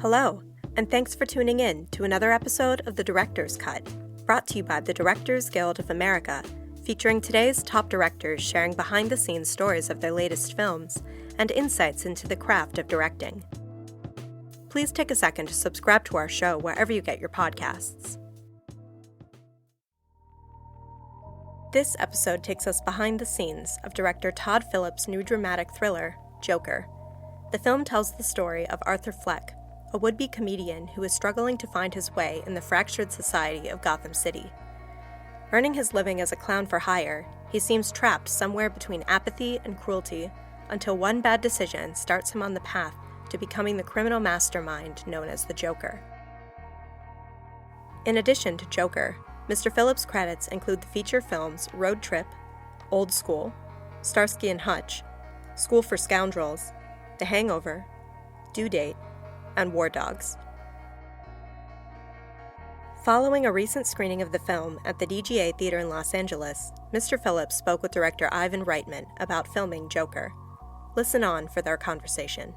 Hello, and thanks for tuning in to another episode of The Director's Cut, brought to you by the Directors Guild of America, featuring today's top directors sharing behind-the-scenes stories of their latest films and insights into the craft of directing. Please take a second to subscribe to our show wherever you get your podcasts. This episode takes us behind the scenes of director Todd Phillips' new dramatic thriller, Joker. The film tells the story of Arthur Fleck, a would-be comedian who is struggling to find his way in the fractured society of Gotham City. Earning his living as a clown for hire, he seems trapped somewhere between apathy and cruelty until one bad decision starts him on the path to becoming the criminal mastermind known as the Joker. In addition to Joker, Mr. Phillips' credits include the feature films Road Trip, Old School, Starsky and Hutch, School for Scoundrels, The Hangover, Due Date, and War Dogs. Following a recent screening of the film at the DGA Theater in Los Angeles, Mr. Phillips spoke with director Ivan Reitman about filming Joker. Listen on for their conversation.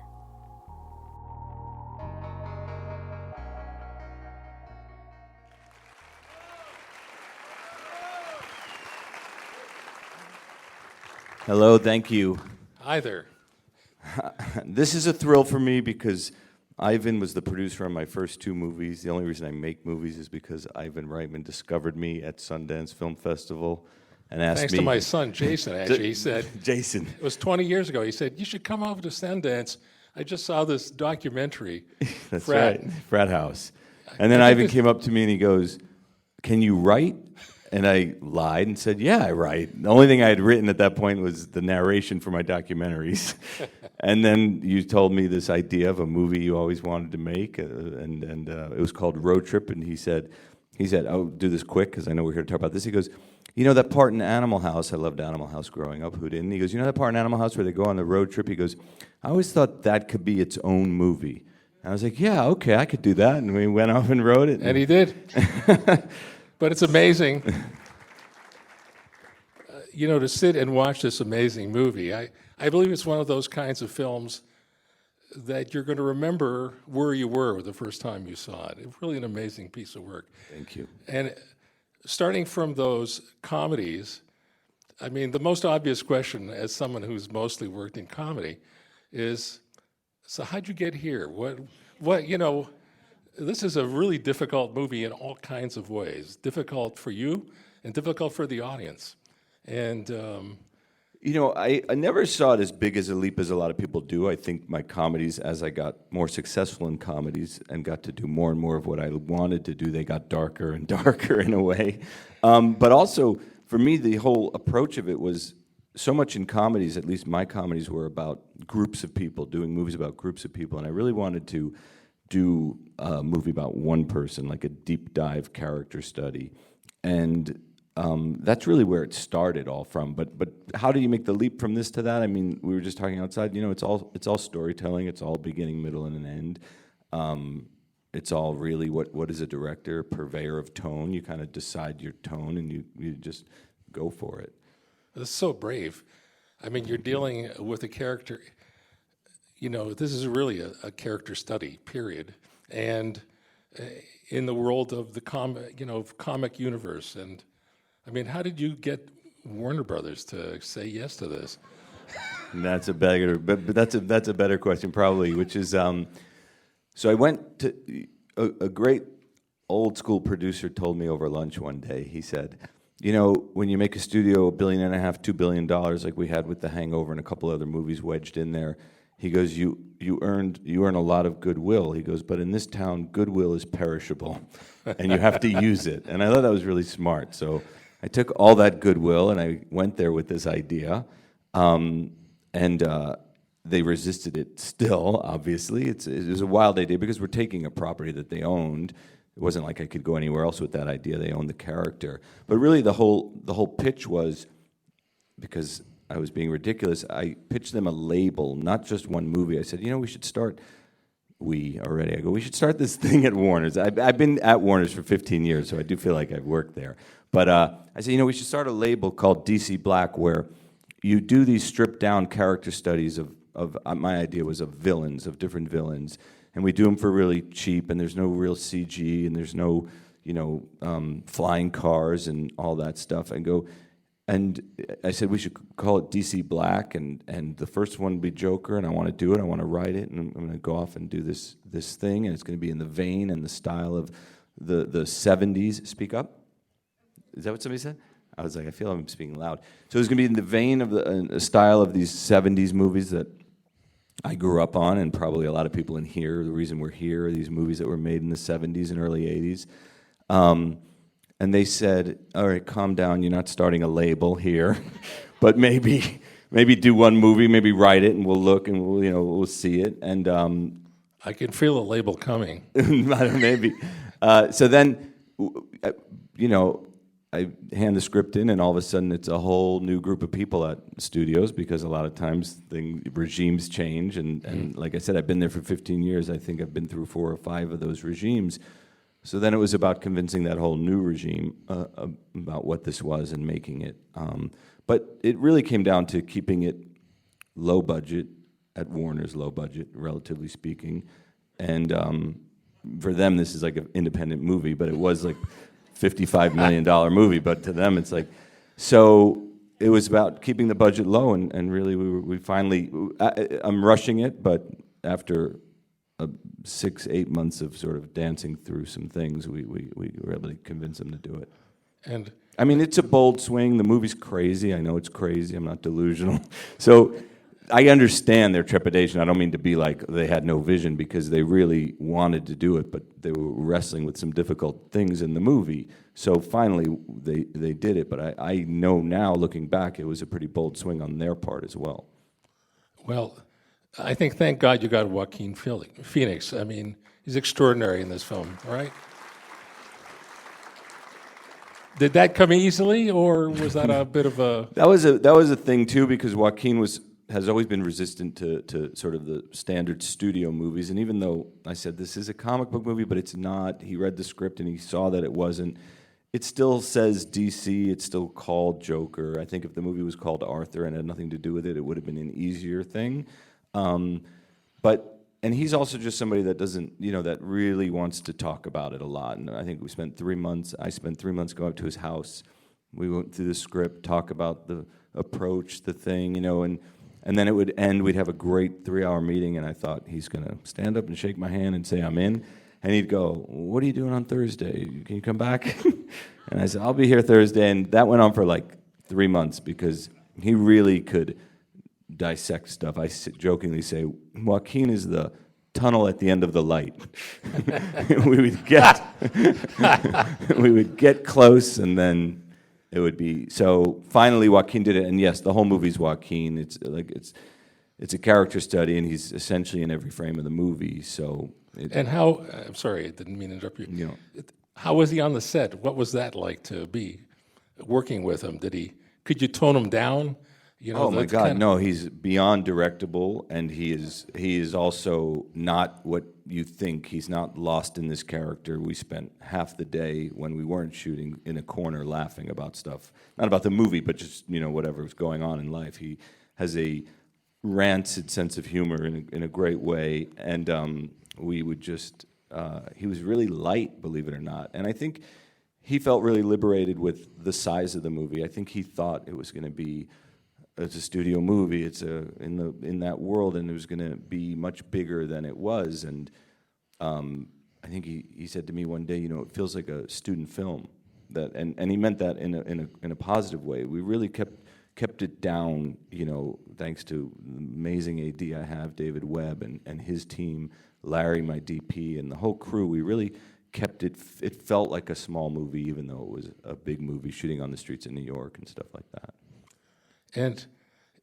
Hello, thank you. Hi there. This is a thrill for me because Ivan was the producer on my first two movies. The only reason I make movies is because Ivan Reitman discovered me at Sundance Film Festival and asked Thanks me... to my son, Jason, actually. He said... Jason. It was 20 years ago. He said, you should come over to Sundance. I just saw this documentary. That's right, Frat House. And then Ivan came up to me and he goes, can you write? And I lied and said, yeah, I write. The only thing I had written at that point was the narration for my documentaries. And then you told me this idea of a movie you always wanted to make, and it was called Road Trip. And he said, I'll do this quick because I know we're here to talk about this. He goes, you know that part in Animal House? I loved Animal House growing up. Who didn't? He goes, you know that part in Animal House where they go on the road trip? He goes, I always thought that could be its own movie. And I was like, yeah, okay, I could do that. And we went off and wrote it. And he did. But it's amazing, to sit and watch this amazing movie. I believe it's one of those kinds of films that you're going to remember where you were the first time you saw it. It's really an amazing piece of work. Thank you. And starting from those comedies, I mean, the most obvious question as someone who's mostly worked in comedy is, so how'd you get here? This is a really difficult movie in all kinds of ways. Difficult for you and difficult for the audience. And I never saw it as big as a leap as a lot of people do. I think my comedies, as I got more successful in comedies and got to do more and more of what I wanted to do, they got darker and darker in a way. But also, for me, the whole approach of it was so much in comedies, at least my comedies were about groups of people, doing movies about groups of people. And I really wanted to do a movie about one person, like a deep dive character study. And that's really where it started all from. But how do you make the leap from this to that? I mean, we were just talking outside. It's all storytelling. It's all beginning, middle, and an end. It's all really what is a director, purveyor of tone. You kind of decide your tone and you just go for it. It's so brave. I mean, you're dealing with a character. This is really a character study, period. And in the world of the comic universe. And I mean, how did you get Warner Brothers to say yes to this? That's a better question probably, which is, so I went to, a great old school producer told me over lunch one day, he said, when you make a studio $1.5 billion, $2 billion like we had with The Hangover and a couple other movies wedged in there, he goes, you earn a lot of goodwill. He goes, but in this town, goodwill is perishable, and you have to use it. And I thought that was really smart. So I took all that goodwill and I went there with this idea, and they resisted it still, obviously. It was a wild idea because we're taking a property that they owned. It wasn't like I could go anywhere else with that idea. They owned the character. But really the whole pitch was, because I was being ridiculous, I pitched them a label, not just one movie. I said, we should start, we should start this thing at Warner's. I've been at Warner's for 15 years, so I do feel like I've worked there. But I said, we should start a label called DC Black where you do these stripped down character studies of my idea was of villains, of different villains, and we do them for really cheap, and there's no real CG, and there's no, flying cars and all that stuff. And I said we should call it DC Black, and the first one would be Joker, and I want to do it. I want to write it, and I'm going to go off and do this thing, and it's going to be in the vein and the style of the 70s. Speak up. Is that what somebody said? I was like, I feel I'm speaking loud. So it's going to be in the vein of the style of these 70s movies that I grew up on, and probably a lot of people in here. The reason we're here are these movies that were made in the 70s and early 80s. And they said, all right, calm down, you're not starting a label here, but maybe do one movie, maybe write it, and we'll look, and we'll see it. And I can feel a label coming. Maybe. So then, I hand the script in, and all of a sudden it's a whole new group of people at studios, because a lot of times regimes change. And like I said, I've been there for 15 years. I think I've been through 4 or 5 of those regimes. So then it was about convincing that whole new regime about what this was and making it. But it really came down to keeping it low budget, at Warner's low budget, relatively speaking. And for them, this is like an independent movie, but it was like $55 million movie. But to them, it's like, so it was about keeping the budget low, and really we finally, I'm rushing it, but after 6-8 months of sort of dancing through some things, we were able to convince them to do it. And I mean, it's a bold swing. The movie's crazy. I know it's crazy. I'm not delusional. So I understand their trepidation. I don't mean to be like they had no vision, because they really wanted to do it, but they were wrestling with some difficult things in the movie. So finally, they did it. But I know now, looking back, it was a pretty bold swing on their part as well. well, I think, thank God you got Joaquin Phoenix. I mean, he's extraordinary in this film, right? Did that come easily, or was that a bit of a... That was a thing too, because Joaquin has always been resistant to sort of the standard studio movies. And even though I said this is a comic book movie, but it's not, he read the script and he saw that it wasn't. It still says DC, it's still called Joker. I think if the movie was called Arthur and had nothing to do with it, it would have been an easier thing. And he's also just somebody that doesn't, that really wants to talk about it a lot. And I think I spent 3 months going up to his house. We went through the script, talk about the approach, the thing, and then it would end. We'd have a great 3-hour meeting, and I thought, he's going to stand up and shake my hand and say, I'm in. And he'd go, what are you doing on Thursday? Can you come back? And I said, I'll be here Thursday. And that went on for like 3 months, because he really could dissect stuff. I jokingly say, Joaquin is the tunnel at the end of the light. we would get close, and then it would be. So finally, Joaquin did it, and yes, the whole movie's Joaquin. It's a character study, and he's essentially in every frame of the movie. So. And how? I'm sorry, I didn't mean to interrupt you. How was he on the set? What was that like to be working with him? Could you tone him down? Oh my God, no! He's beyond directable, and he is also not what you think. He's not lost in this character. We spent half the day when we weren't shooting in a corner laughing about stuff, not about the movie, but just whatever was going on in life. He has a rancid sense of humor in a great way, and we would just. He was really light, believe it or not, and I think he felt really liberated with the size of the movie. I think he thought it was going to be. It's a studio movie. It's in that world, and it was going to be much bigger than it was. And I think he said to me one day, it feels like a student film. And he meant that in a positive way. We really kept it down. Thanks to the amazing AD I have, David Webb, and his team, Larry, my DP, and the whole crew. We really kept it. It felt like a small movie, even though it was a big movie shooting on the streets of New York and stuff like that. And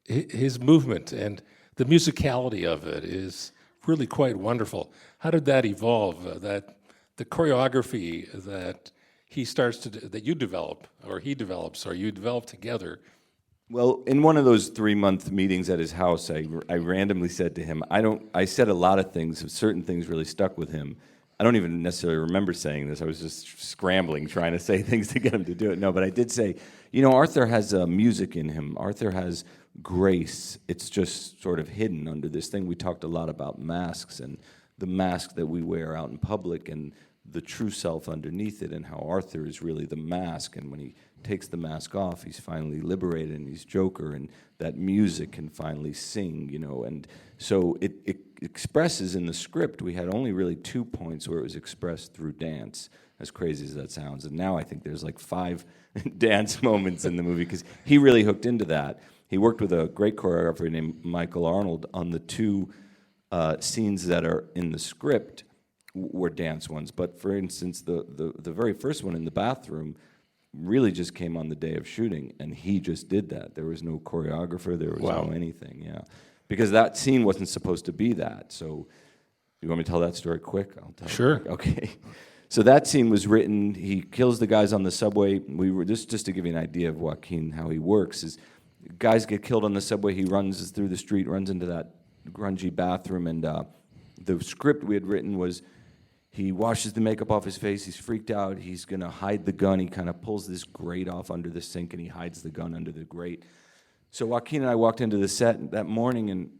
his movement and the musicality of it is really quite wonderful. How did that evolve? That the choreography that that you develop, or he develops, or you develop together. Well, in one of those 3-month meetings at his house, I randomly said to him, I said a lot of things, certain things really stuck with him. I don't even necessarily remember saying this. I was just scrambling, trying to say things to get him to do it. No, but I did say, Arthur has music in him. Arthur has grace. It's just sort of hidden under this thing. We talked a lot about masks and the mask that we wear out in public and the true self underneath it, and how Arthur is really the mask, and when he takes the mask off, he's finally liberated and he's Joker, and that music can finally sing, you know. And so it expresses in the script, we had only really 2 points where it was expressed through dance, as crazy as that sounds, and now I think there's like 5 dance moments in the movie, because he really hooked into that. He worked with a great choreographer named Michael Arnold on the 2 scenes that are in the script were dance ones. But for instance, the very first one in the bathroom really just came on the day of shooting, and he just did that. There was no choreographer, there was no anything, yeah. Because that scene wasn't supposed to be that. So you want me to tell that story quick? I'll tell Sure. it quick. Okay. So that scene was written, he kills the guys on the subway. We were just to give you an idea of Joaquin, how he works, is guys get killed on the subway, he runs through the street, runs into that grungy bathroom, and the script we had written was he washes the makeup off his face, he's freaked out, he's going to hide the gun, he kind of pulls this grate off under the sink and he hides the gun under the grate. So Joaquin and I walked into the set that morning, and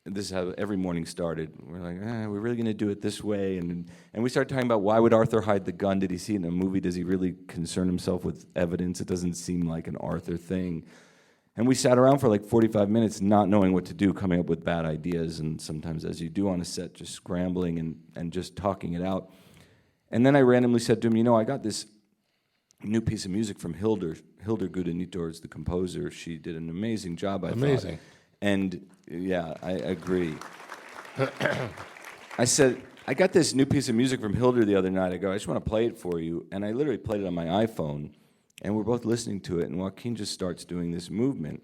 this is how every morning started. We're like, we're really going to do it this way. And we started talking about, why would Arthur hide the gun? Did he see it in a movie? Does he really concern himself with evidence? It doesn't seem like an Arthur thing. And we sat around for like 45 minutes not knowing what to do, coming up with bad ideas, and sometimes, as you do on a set, just scrambling and just talking it out. And then I randomly said to him, you know, I got this new piece of music from Hildur Guðnadóttir is the composer. She did an amazing job, I thought. And yeah, I agree. I said, I got this new piece of music from Hildur the other night. I go, I just want to play it for you. And I literally played it on my iPhone. And we're both listening to it, and Joaquin just starts doing this movement.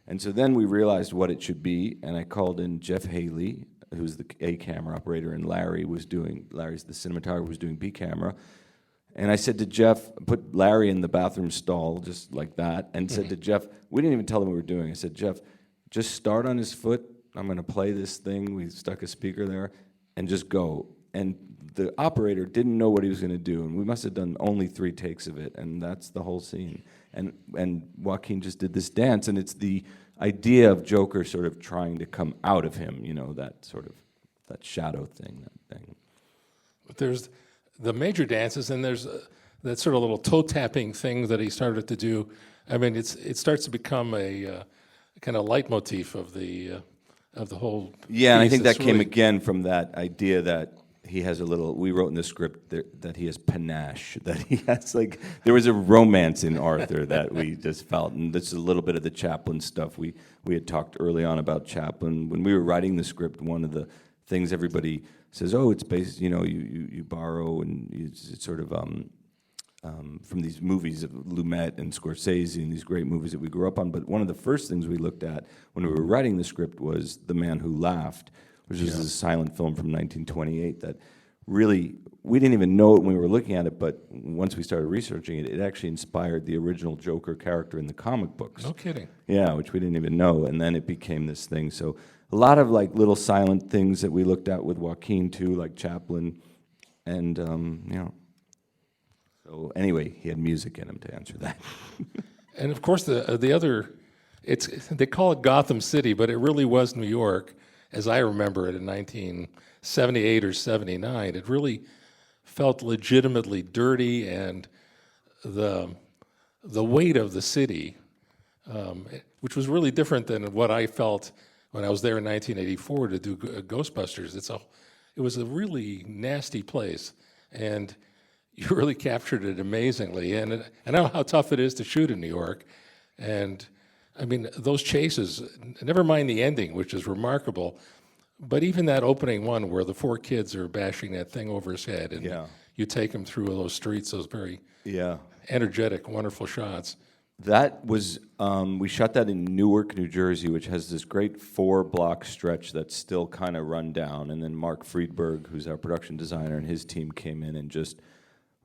And so then we realized what it should be, and I called in Jeff Haley, who's the A camera operator, and Larry's the cinematographer, was doing B camera. And I said to Jeff, put Larry in the bathroom stall, just like that, and said to Jeff, we didn't even tell him what we were doing. I said, Jeff, just start on his foot. I'm going to play this thing. We stuck a speaker there, and just go. And the operator didn't know what he was going to do, and we must have done only 3 takes of it, and that's the whole scene. And Joaquin just did this dance, and it's the idea of Joker sort of trying to come out of him, you know, that sort of, that shadow thing, that thing. But there's the major dances, and there's that sort of little toe-tapping thing that he started to do. I mean, it starts to become a kind of leitmotif of the whole Yeah, and I think that It's came really- again from that idea that he has a little, we wrote in the script that he has panache, that he has like, there was a romance in Arthur that we just felt, and this is a little bit of the Chaplin stuff. We had talked early on about Chaplin. When we were writing the script, one of the things everybody says, oh, it's based, you know, you borrow, and it's sort of from these movies of Lumet and Scorsese and these great movies that we grew up on. But one of the first things we looked at when we were writing the script was The Man Who Laughed, which is a silent film from 1928 that really, we didn't even know it when we were looking at it, but once we started researching it, it actually inspired the original Joker character in the comic books. No kidding. Yeah, which we didn't even know, and then it became this thing. So a lot of like little silent things that we looked at with Joaquin too, like Chaplin, and you know. So anyway, he had music in him, to answer that. And of course, the other, they call it Gotham City, but it really was New York, as I remember it in 1978 or 79. It really felt legitimately dirty, and the weight of the city, which was really different than what I felt when I was there in 1984 to do Ghostbusters. It was a really nasty place, and you really captured it amazingly. And I know how tough it is to shoot in New York. And I mean, those chases, never mind the ending, which is remarkable, but even that opening one where the 4 kids are bashing that thing over his head, and you take him through those streets, those very energetic, wonderful shots. That was, we shot that in Newark, New Jersey, which has this great 4-block stretch that's still kind of run down. And then Mark Friedberg, who's our production designer, and his team came in and just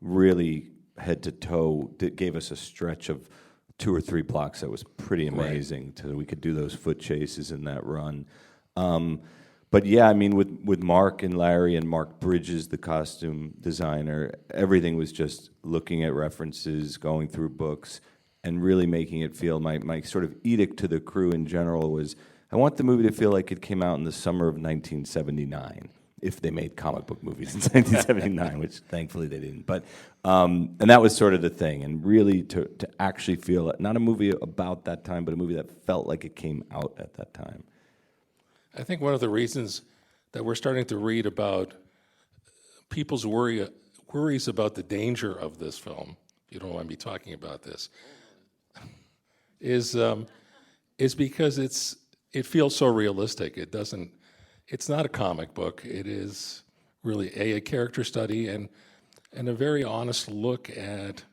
really head to toe gave us a stretch of 2 or 3 blocks that was pretty amazing. So we could do those foot chases in that run. But yeah, I mean, with Mark and Larry and Mark Bridges, the costume designer, everything was just looking at references, going through books, and really making it feel, my sort of edict to the crew in general was, I want the movie to feel like it came out in the summer of 1979, if they made comic book movies in 1979, which thankfully they didn't. But and that was sort of the thing, and really to actually feel not a movie about that time, but a movie that felt like it came out at that time. I think one of the reasons that we're starting to read about people's worries about the danger of this film, if you don't mind me talking about this, is because it feels so realistic. It's not a comic book. It is really a character study and a very honest look at,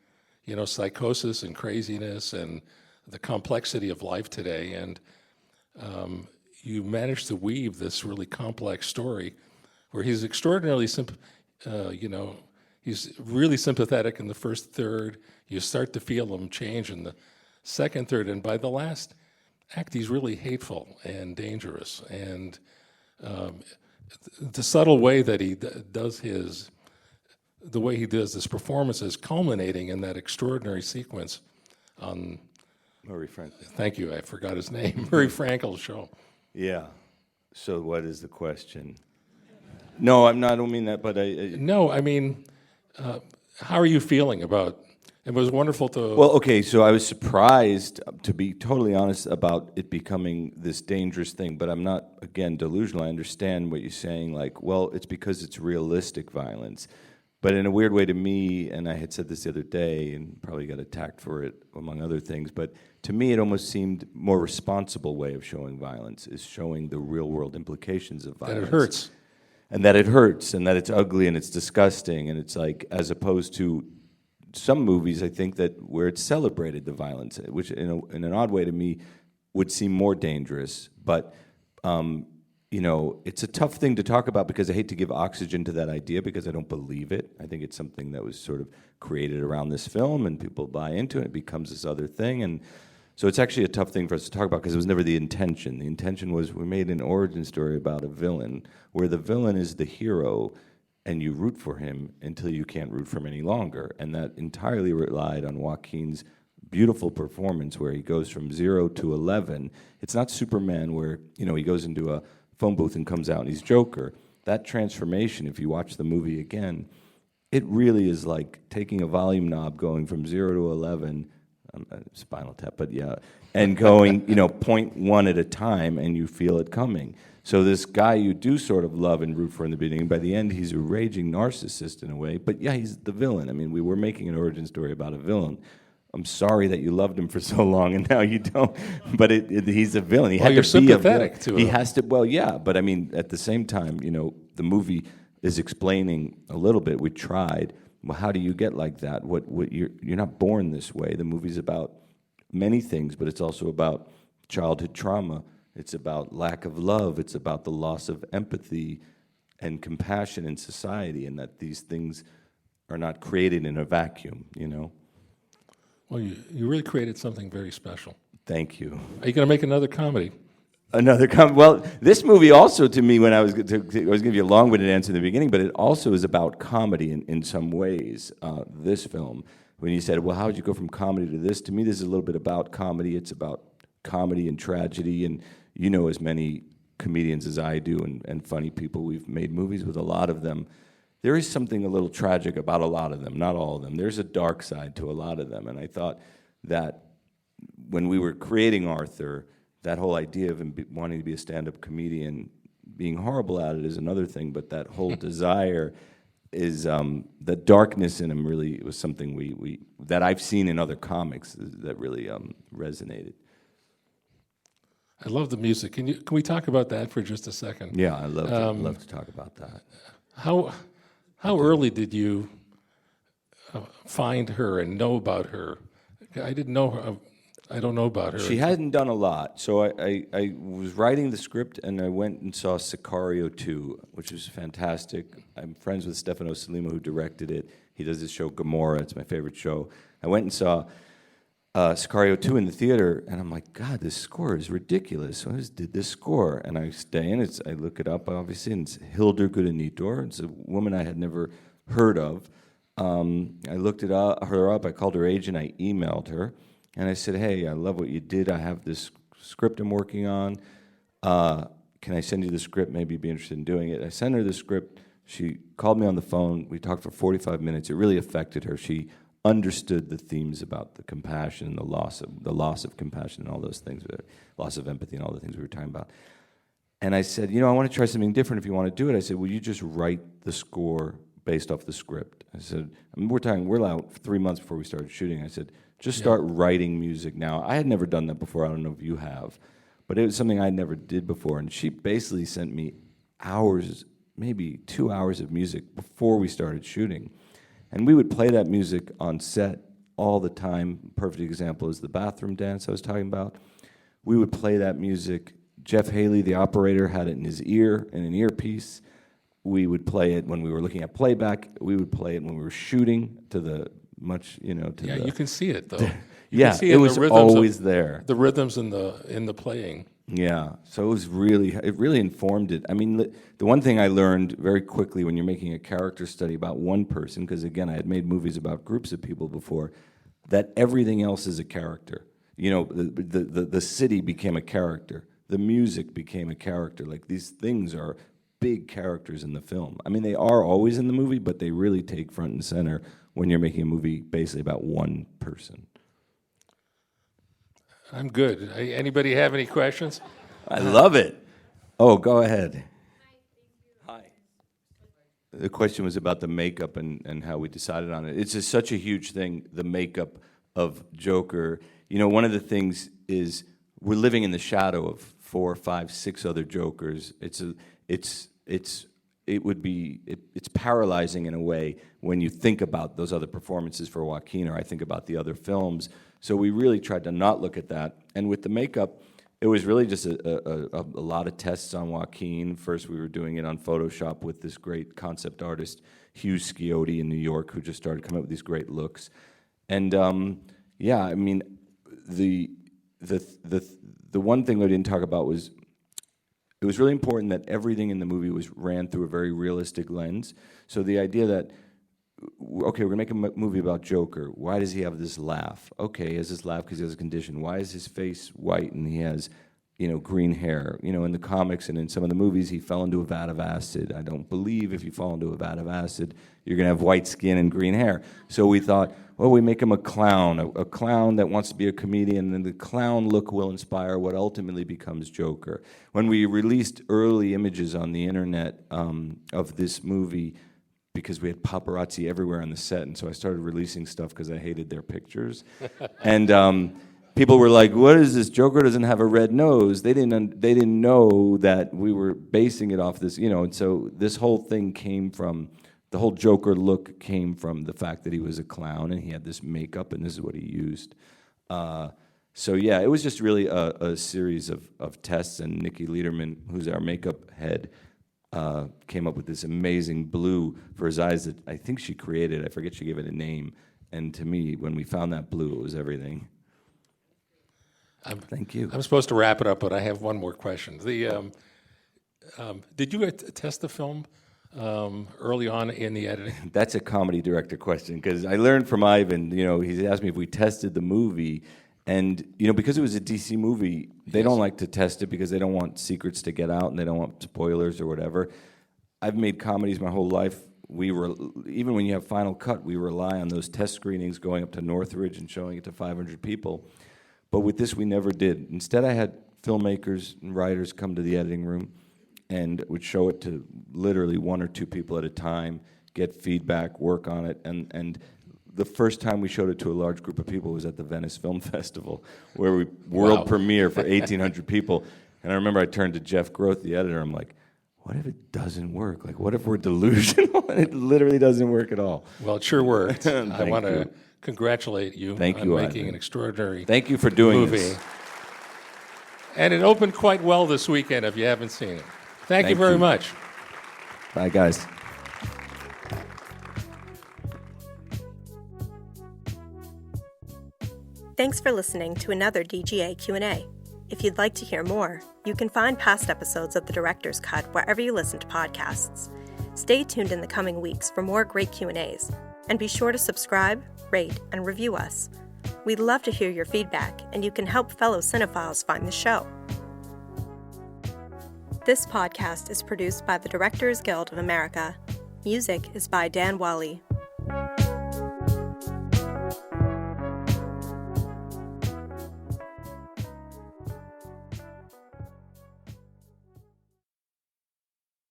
psychosis and craziness and the complexity of life today. And you managed to weave this really complex story where he's extraordinarily he's really sympathetic in the first third. You start to feel him change in the second third, and by the last act, he's really hateful and dangerous. And the subtle way that he does this performance is culminating in that extraordinary sequence on Murray Frank. Thank you, I forgot his name. Murray Frankel's show. Yeah. So what is the question? No, I don't mean that, but No, I mean, how are you feeling about? It was wonderful to. Well, okay, so I was surprised, to be totally honest, about it becoming this dangerous thing, but I'm not, again, delusional. I understand what you're saying, like, well, it's because it's realistic violence. But in a weird way to me, and I had said this the other day, and probably got attacked for it, among other things, but to me it almost seemed more responsible way of showing violence, is showing the real-world implications of violence. That it hurts. And that it hurts, and that it's ugly, and it's disgusting, and it's like, as opposed to some movies, I think, that where it's celebrated the violence, which in an odd way to me would seem more dangerous. But it's a tough thing to talk about because I hate to give oxygen to that idea because I don't believe it. I think it's something that was sort of created around this film, and people buy into it. It becomes this other thing, and so it's actually a tough thing for us to talk about because it was never the intention. The intention was we made an origin story about a villain where the villain is the hero, and you root for him until you can't root for him any longer. And that entirely relied on Joaquin's beautiful performance where he goes from 0 to 11. It's not Superman where, he goes into a phone booth and comes out and he's Joker. That transformation, if you watch the movie again, it really is like taking a volume knob going from 0 to 11, Spinal Tap, but yeah, and going, 0.1 at a time, and you feel it coming. So this guy you do sort of love and root for in the beginning, by the end he's a raging narcissist in a way, but yeah, he's the villain. I mean, we were making an origin story about a villain. I'm sorry that you loved him for so long and now you don't, but he's a villain. He had you're to be sympathetic to him. He has to, well, yeah, but I mean, at the same time, the movie is explaining a little bit. We tried. Well, how do you get like that? You're not born this way. The movie's about many things, but it's also about childhood trauma. It's about lack of love. It's about the loss of empathy and compassion in society, and that these things are not created in a vacuum, Well, you really created something very special. Thank you. Are you going to make another comedy? Well, this movie also, to me, when I was going to give you a long-winded answer in the beginning, but it also is about comedy in some ways, this film. When you said, well, how did you go from comedy to this? To me, this is a little bit about comedy. It's about comedy and tragedy, and as many comedians as I do and funny people, we've made movies with a lot of them. There is something a little tragic about a lot of them, not all of them. There's a dark side to a lot of them, and I thought that when we were creating Arthur, that whole idea of him wanting to be a stand-up comedian, being horrible at it is another thing, but that whole desire is, the darkness in him really was something that I've seen in other comics that really resonated. I love the music. Can we talk about that for just a second? Yeah, I'd love to talk about that. How early did you find her and know about her? I didn't know her. I don't know about her. She hadn't done a lot. So I was writing the script, and I went and saw Sicario 2, which was fantastic. I'm friends with Stefano Salima, who directed it. He does this show, Gomorrah. It's my favorite show. I went and saw Sicario 2 in the theater, and I'm like, God, this score is ridiculous. Who did this score? And I stay in. I look it up, obviously, and it's Hildur Guðnadóttir. It's a woman I had never heard of. I looked her up. I called her agent. I emailed her. And I said, hey, I love what you did. I have this script I'm working on. Can I send you the script? Maybe you'd be interested in doing it. I sent her the script. She called me on the phone. We talked for 45 minutes. It really affected her. She understood the themes about the compassion and the loss of compassion and all those things, loss of empathy and all the things we were talking about. And I said, I want to try something different if you want to do it. I said, will you just write the score based off the script? I said, we're out 3 months before we started shooting. I said, just start writing music now. I had never done that before. I don't know if you have. But it was something I never did before. And she basically sent me hours, maybe 2 hours of music before we started shooting. And we would play that music on set all the time. Perfect example is the bathroom dance I was talking about. We would play that music. Jeff Haley, the operator, had it in his ear, in an earpiece. We would play it when we were looking at playback. We would play it when we were shooting to the much, you can see it, though. It was always there. The rhythms in the playing. Yeah, so it really informed it. I mean, the one thing I learned very quickly when you're making a character study about one person, because again, I had made movies about groups of people before, that everything else is a character. The city became a character. The music became a character. Like, these things are big characters in the film. I mean, they are always in the movie, but they really take front and center when you're making a movie basically about one person. I'm good. Anybody have any questions? I love it. Oh, go ahead. Hi. The question was about the makeup and how we decided on it. It's just such a huge thing, the makeup of Joker. One of the things is we're living in the shadow of 4, 5, 6 other Jokers. It's paralyzing in a way when you think about those other performances for Joaquin, or I think about the other films. So we really tried to not look at that. And with the makeup, it was really just a lot of tests on Joaquin. First, we were doing it on Photoshop with this great concept artist, Hugh Scioti in New York, who just started coming up with these great looks. And I mean, the one thing we didn't talk about was, it was really important that everything in the movie was ran through a very realistic lens. So the idea that, okay, we're going to make a movie about Joker. Why does he have this laugh? Okay, he has this laugh because he has a condition. Why is his face white and he has, green hair? In the comics and in some of the movies, he fell into a vat of acid. I don't believe if you fall into a vat of acid, you're going to have white skin and green hair. So we thought, well, we make him a clown that wants to be a comedian, and the clown look will inspire what ultimately becomes Joker. When we released early images on the internet of this movie, because we had paparazzi everywhere on the set, and so I started releasing stuff because I hated their pictures. And people were like, "What is this? Joker doesn't have a red nose." They didn't know that we were basing it off this, And so this whole thing came from, the whole Joker look came from the fact that he was a clown and he had this makeup, and this is what he used. So yeah, it was just really a series of tests, and Nikki Lederman, who's our makeup head, came up with this amazing blue for his eyes that I think she created. I forget, she gave it a name. And to me, when we found that blue, it was everything. Thank you. I'm supposed to wrap it up, but I have one more question. Did you test the film early on in the editing? That's a comedy director question, because I learned from Ivan, he's asked me if we tested the movie. And, because it was a DC movie, they don't like to test it because they don't want secrets to get out and they don't want spoilers or whatever. I've made comedies my whole life. Even when you have Final Cut, we rely on those test screenings, going up to Northridge and showing it to 500 people. But with this, we never did. Instead, I had filmmakers and writers come to the editing room and would show it to literally 1 or 2 people at a time, get feedback, work on it, and the first time we showed it to a large group of people was at the Venice Film Festival, where we world premiere for 1,800 people. And I remember I turned to Jeff Groth, the editor. I'm like, what if it doesn't work? Like, what if we're delusional and it literally doesn't work at all? Well, it sure worked. I want to congratulate you on making Ivan. An extraordinary Thank you for doing movie. This. And it opened quite well this weekend, if you haven't seen it. Thank you very much. Bye, guys. Thanks for listening to another DGA Q&A. If you'd like to hear more, you can find past episodes of The Director's Cut wherever you listen to podcasts. Stay tuned in the coming weeks for more great Q&As, and be sure to subscribe, rate, and review us. We'd love to hear your feedback, and you can help fellow cinephiles find the show. This podcast is produced by the Directors Guild of America. Music is by Dan Wally.